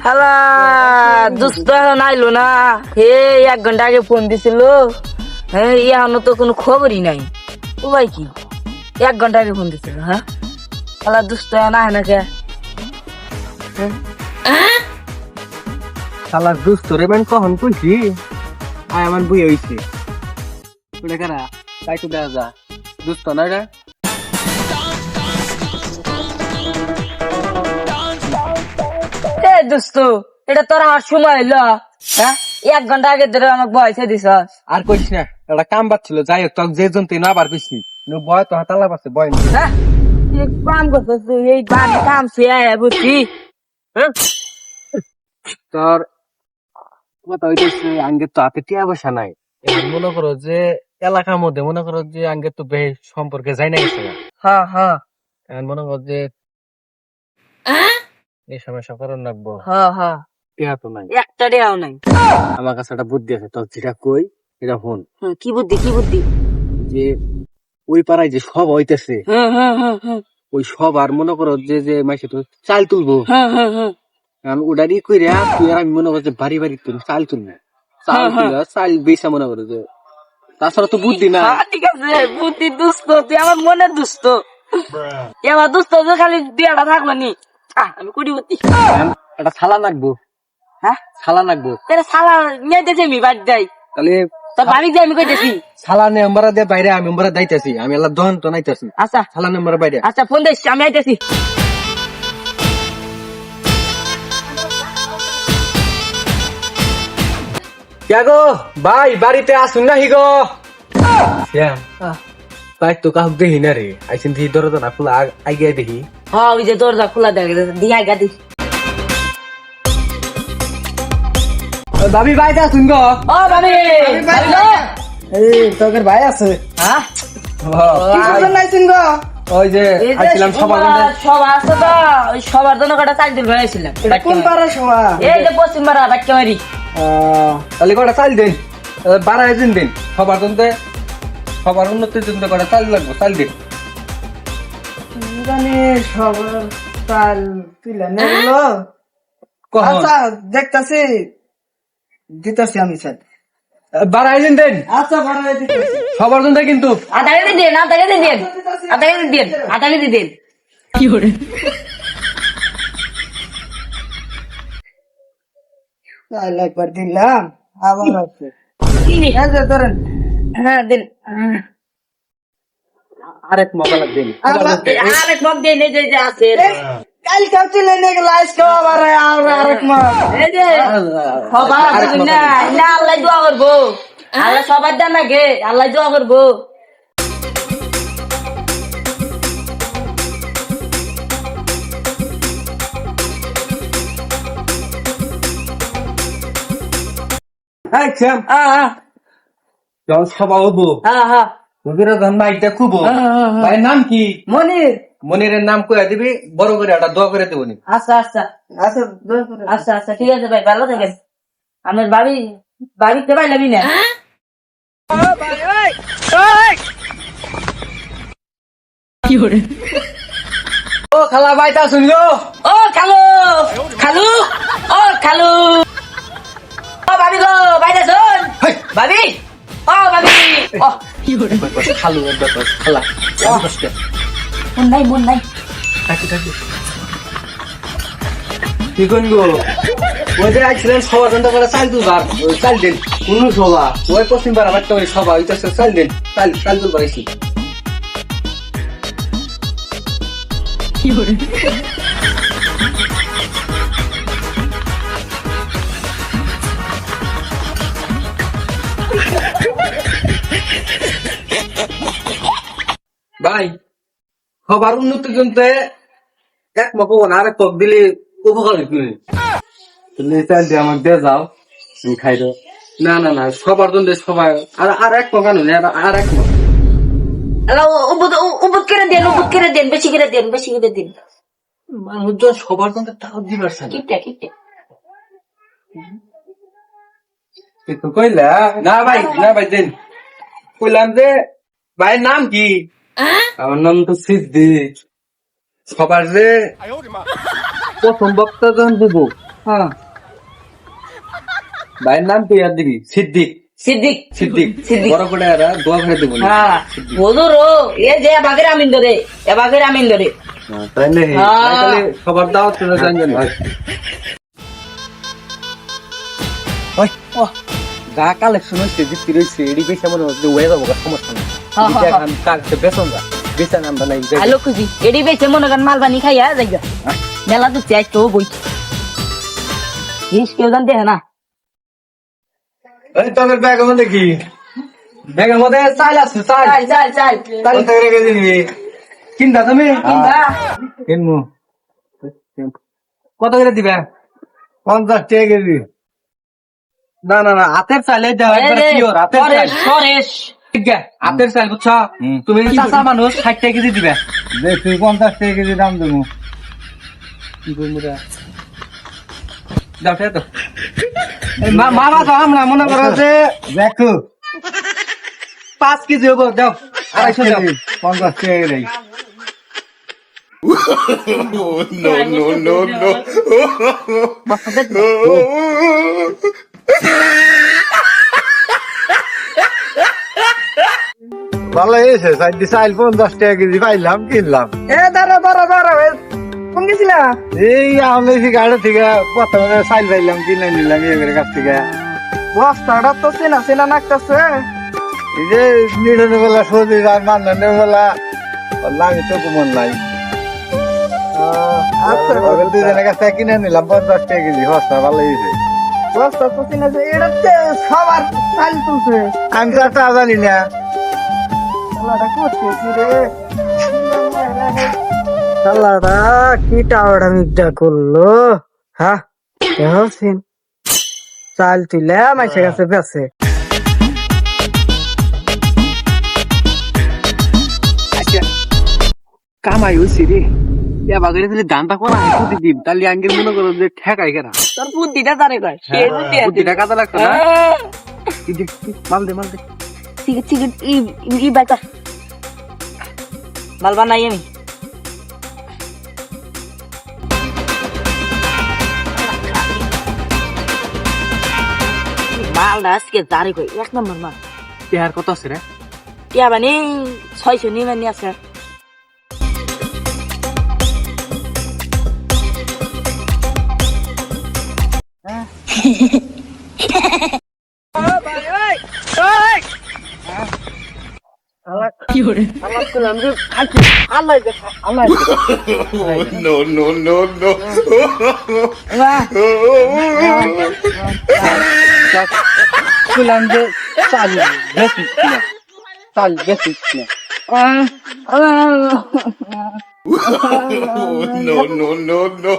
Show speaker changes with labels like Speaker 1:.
Speaker 1: হালা দুষ্ট এখন আইলো না। হে 1 ঘন্টা আগে ফোন দিছিল, হ্যাঁ এখনো তো কোনো খবরই নাই। ও ভাই কি 1 ঘন্টা আগে ফোন দিছিল? হ্যাঁ হালা দুষ্ট এখন আয় না কে?
Speaker 2: শালা দুষ্ট রে ben কখন কইছি আয় আমার বই হইছে ওটা কারা তাই তো দেখা যা দুষ্ট না রে
Speaker 1: এ দোস্ত, এটা তোর আর সময় হইলো? হ্যাঁ 1 ঘন্টা আগে ধরে আমাকে বয়সে দিছ।
Speaker 2: আর কইস না একটা কাম বাচ্ছিল যাই হোক তোকে যে জন তুই না বার কইছি বয় তো হাতালা পাচ্ছে বয় না
Speaker 1: হ্যাঁ এই কাম করছিস তুই, এই কাম শেয়া বুঝছি।
Speaker 2: তোর কথা হইতেছে আঙ্গের তো হাতে টিয়া পয়সা নাই এবার মনে করো যে এলাকার মধ্যে মনে করো যে আঙ্গের তো বেশ সম্পর্কে যাই না গেছে
Speaker 1: হ্যাঁ হ্যাঁ
Speaker 2: এখন মনে করো যে এই সমস্যা করণ রাখবো
Speaker 1: হ্যাঁ হ্যাঁ
Speaker 2: টিয়া তো নাই
Speaker 1: একটা দেও নাই।
Speaker 2: আমার কাছে একটা বুদ্ধি আছে তোর যেটা কই এটা হন
Speaker 1: কি বুদ্ধি কি বুদ্ধি?
Speaker 2: যে ওই পাড়ায় যে সব হইতেছে
Speaker 1: হ্যাঁ হ্যাঁ হ্যাঁ হ্যাঁ
Speaker 2: ওই সব আর মনে করো যে যে মাইসে তো চাল তুলবো
Speaker 1: হ্যাঁ হ্যাঁ হ্যাঁ
Speaker 2: কারণ ওটারই কইরা তুই আর আমি মনে করো যে বাড়ি বাড়ি তুল চাল তুলবো চাল তুলা চাল বেসা মনে করো যে তাছাড়া তো বুদ্ধি না
Speaker 1: হ্যাঁ, ঠিক আছে বুদ্ধি দুস্থ, তুই আমার মনে দুস্থ। আমার দুস্থ যে খালি বিয়াটা থাকলো নি, আমি কুড়ি বুদ্ধি।
Speaker 2: একটা ছালা নাকবো
Speaker 1: হ্যাঁ
Speaker 2: ছালা নাকবো
Speaker 1: তাহলে শালা নিয়ে দিয়েছে আমি বাদ যাই,
Speaker 2: তাহলে
Speaker 1: তোর ভাবি যে আমি কইতেছি।
Speaker 2: ছালা নেম্বার দিয়ে বাইরে আমি মেম্বার দাইতেছি আমি এলা দহন তো নাইতেছি
Speaker 1: আচ্ছা
Speaker 2: ছালা নেম্বার বাইরে
Speaker 1: আচ্ছা ফোন দিস, আমি আইতেছি।
Speaker 2: কে গো ভাই বাড়িতে আসুন না হিগো শ্যাম তাই তো কাউক দেখি না রে আইসিন দেখি দরজা না খোলা আগে দেখি
Speaker 1: হ্যাঁ ওই যে দরজা খোলা দেখে দিয়ে আগা দিস।
Speaker 2: ভাবি বাড়িতে আসুন গো
Speaker 1: ও ভাবি ভাবি গো।
Speaker 3: এই তোদের ভাই আছে
Speaker 1: হ্যাঁ
Speaker 3: কিসের জন্য আইছেন গো?
Speaker 2: ওই যে
Speaker 1: এই যে
Speaker 2: আইছিলাম সবার জন্য
Speaker 1: সবার আছে তো, ওই সবার জন্য কটা চাল দিল হয়েছিলাম।
Speaker 3: এটা কোন পাড়া সভা?
Speaker 1: এই যে পশ্চিম পাড়া বাক্য মারি।
Speaker 2: তাহলে কটা চাল দিন বাড়াই দিন দিন সবার জন্য সবার উন্নতির জন্য কটা চাল লাগবো চাল দিন
Speaker 3: জানি সবার চাল তুলে নেগুলো।
Speaker 2: কখন
Speaker 3: আচ্ছা দেখতাছি, দিতাছি আমি স্যার।
Speaker 2: বাড়াই দিন দিন
Speaker 3: আচ্ছা বাড়াই দিতাছি।
Speaker 2: সবার জন্য কিন্তু
Speaker 1: আধা কেজি দিন আধা কেজি দিন আধা কেজি দিন আধা কেজি দিন। কি করে
Speaker 3: চাল একবার দিলাম আবার আছে।
Speaker 1: কি
Speaker 3: এই যে ধরেন
Speaker 1: হ্যাঁ দিন।
Speaker 2: আরেক মজা লাগবে
Speaker 1: আরেক মগ দিন, এই যে আছে
Speaker 3: কাল কাল তুলে নিয়ে গেল আজকে আবার আরেক মাস।
Speaker 1: এই যে সবার না না আল্লাহ দোয়া করবো, আল্লাহ সবার দেন নাকি আল্লাহ দোয়া করবো।
Speaker 2: হ্যাঁ শ্যাম যখন সভা হবো
Speaker 1: হ্যাঁ হ্যাঁ
Speaker 2: ওদের যখন মাইকটা খুবো ভাইয়ের নাম কি
Speaker 1: মনির।
Speaker 2: মনিরের নাম কয়ে দিবি বড় করে একটা দোয়া করে দেবো নি
Speaker 1: আচ্ছা আচ্ছা
Speaker 3: আচ্ছা দোয়া করে।
Speaker 1: আচ্ছা আচ্ছা ঠিক আছে ভাই, ভালো থাকেন। আমার বাড়িতে পাইলামই না। কি করে
Speaker 2: ও খালা বাইতা শুনলো
Speaker 1: ও খালু খালু ও খালু ও ভাবি গো বাইরে শোন ভাবি ও ভাবি ও
Speaker 2: খালু খালা
Speaker 1: মন নাই
Speaker 2: থাকি থাকি কি করবো ওই যে আইছিলেন সবার জন্য করে চাল দুবার চাল দিন কোন সভা ওই পশ্চিম পাড়া বাড়তে ওই সভা ওইটাছে চাল দিন চাল চাল তুলবার আইছি ভাই সবার উন্নতির জন্য এক মক আরেক কক দিলে উপকার হইতো তুমি চাল দিয়ে আমাকে দিয়ে যাও তুমি খাই দাও না না না সবার জন্য সবাই আর এক মক আনো আর এক মক
Speaker 1: উবুত করে দেন বেশি করে দেন
Speaker 2: মানুষজন সবার জন্য তাও দিবার চাই
Speaker 1: কিপটে
Speaker 2: কিন্তু কইলা না ভাই দিন কইলাম যে ভাইয়ের নাম কি আমার নাম তো সিদ্দিক সবার যে প্রথম বক্তা যখন দেবো হ্যাঁ ভাইয়ের নাম তুই আর দিবি সিদ্দিক
Speaker 1: সিদ্দিক
Speaker 2: সিদ্দিক
Speaker 1: সিদ্দিক।
Speaker 2: বড় করে এরা দোয়া করে দেবো
Speaker 1: হ্যাঁ হুজুর ও এ যে বাগের আমিন ধরে এ বাগের আমিন ধরে
Speaker 2: তাইলে তাইলে সবার দাওয়াত করে জানবেন ওই যা কালেকশন হচ্ছে বিক্রি হয়েছে এডি বেশি মনে হচ্ছে হয়ে যাবো সমস্যা নেই এখন কালকে বেতন যা বেতন আমরা নাই
Speaker 1: আলো খুঁজি এডি বেছে মনে করেন মাল বানি খাইয়া যাইগা মেলা তো চাই তো বই কেউ জানতে হ্যাঁ না
Speaker 2: এই তোদের ব্যাগের মধ্যে কি ব্যাগের মধ্যে চাল আছে চাল
Speaker 1: চাল চাল চাল
Speaker 2: চাল থেকে রেখে দিবি কিনবা তুমি
Speaker 1: কিনবা?
Speaker 2: কিনবো কত করে দিবে 50 টাকা কেজি না না না হাতের চালে দেওয়া একবার পিওর হাতের চাল
Speaker 1: সরেশ
Speaker 2: ঠিক আছে হাতের চাল বুঝছো তুমি চাষা মানুষ 60 টাকা কেজি দিবে দেখি 50 টাকা কেজি দাম দেবো কি করবো রে দাও তো মামা তো আমরা মনে করো যে দেখো 5 কেজি হবো দাও 250 দাও 50 টাকা দেই
Speaker 4: ভালো হয়েছে সাইডে চাইল 50 টাকা কেজি পাইলাম কিনলাম
Speaker 3: এ দাঁড়া দাঁড়া দাঁড়া কোন গেছিলা
Speaker 4: এই আমি গাড়ি থেকে প্রথমে চাইল পাইলাম কিনে নিলাম এদের কাছ থেকে
Speaker 3: বস্তাটা তো চেনা চেনা নাকতেছে
Speaker 4: এই যে নিড়নের বেলা সর্দি আর মান্নানের বেলা লাগে তো মন নাই
Speaker 3: আচ্ছা
Speaker 4: দুজনের কাছ থেকে কিনে নিলাম 50 টাকা কেজি সস্তা ভালো হয়েছে
Speaker 3: বস্তা তো চেনা এটা সবার চাল তুলছে
Speaker 4: আমি তো তা জানি না
Speaker 3: শালাটা করতেছি রে শালাটা কি টাওয়াটা মিটটা করলো হ্যাঁ দেখছেন চাল তুলে মাইসে কাছে বেছে
Speaker 2: কামাই হইছে রে ইয়া বাজারে দিলে দানটা করা হয় প্রতি দিন তাহলে আঙ্গের মনে করো যে ঠেকাই কেনা
Speaker 1: তোর বুদ্ধিটা জানে কয় সে বুদ্ধি আছে
Speaker 2: বুদ্ধিটা কাজে লাগতো না কি দেখছি মাল দে
Speaker 1: সিগারেট সিগারেট ই বাইকা মাল বানাই আমি মাল আজকে জারি কই 1 নম্বর মাল
Speaker 2: তেহার কত আছে রে
Speaker 1: টিয়া বানি 600 নিমানি আছে
Speaker 2: শুনলাম যে চাল বেশি না চাল বেশি না
Speaker 5: no, no, no, no.